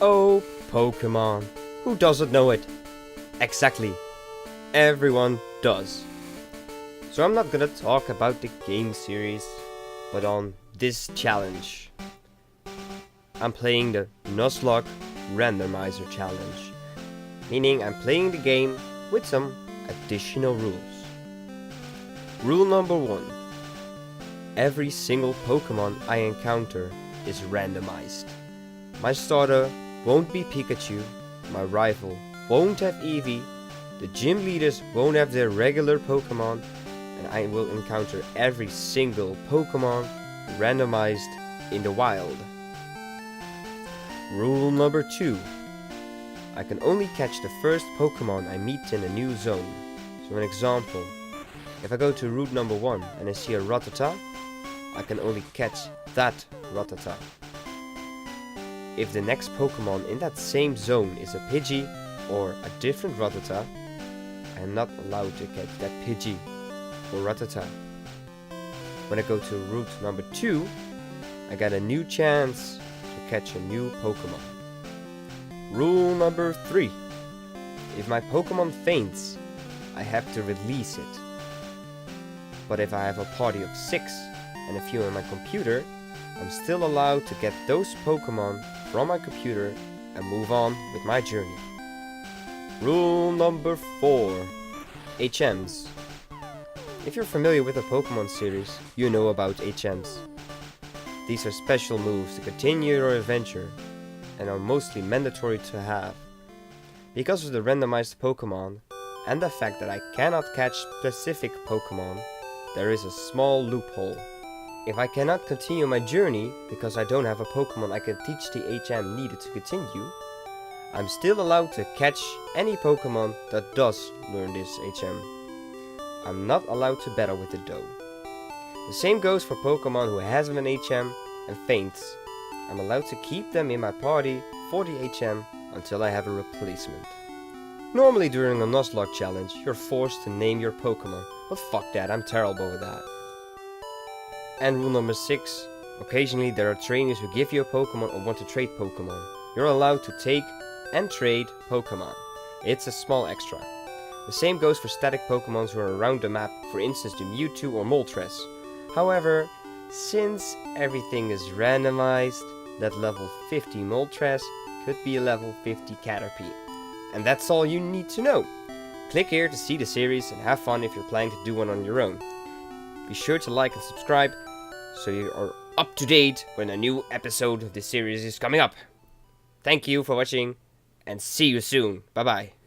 Oh, Pokémon. Who doesn't know it? Exactly. Everyone does. So I'm not gonna talk about the game series, but on this challenge. I'm playing the Nuzlocke Randomizer challenge. Meaning I'm playing the game with some additional rules. Rule number 1. Every single Pokémon I encounter is randomized. My starter won't be Pikachu, my rival won't have Eevee, the gym leaders won't have their regular Pokémon, and I will encounter every single Pokémon randomized in the wild. Rule number 2. I can only catch the first Pokémon I meet in a new zone. So an example, if I go to route number 1 and I see a Rattata, I can only catch that Rattata. If the next Pokémon in that same zone is a Pidgey or a different Rattata, I am not allowed to catch that Pidgey or Rattata. When I go to route number 2, I get a new chance to catch a new Pokémon. Rule number 3. If my Pokémon faints, I have to release it. But if I have a party of 6 and a few on my computer, I'm still allowed to get those Pokémon from my computer and move on with my journey. Rule number 4. HMs. If you're familiar with the Pokémon series, you know about HMs. These are special moves to continue your adventure and are mostly mandatory to have. Because of the randomized Pokémon and the fact that I cannot catch specific Pokémon, there is a small loophole. If I cannot continue my journey because I don't have a Pokémon I can teach the HM needed to continue, I'm still allowed to catch any Pokémon that does learn this HM. I'm not allowed to battle with the doe. The same goes for Pokémon who has an HM and faints. I'm allowed to keep them in my party for the HM until I have a replacement. Normally during a Nuzlocke challenge, you're forced to name your Pokémon, but fuck that, I'm terrible with that. And rule number 6, occasionally there are trainers who give you a Pokémon or want to trade Pokémon. You're allowed to take and trade Pokémon. It's a small extra. The same goes for static Pokémons who are around the map, for instance the Mewtwo or Moltres. However, since everything is randomized, that level 50 Moltres could be a level 50 Caterpie. And that's all you need to know. Click here to see the series and have fun if you're planning to do one on your own. Be sure to like and subscribe so you are up to date when a new episode of this series is coming up. Thank you for watching and see you soon. Bye bye.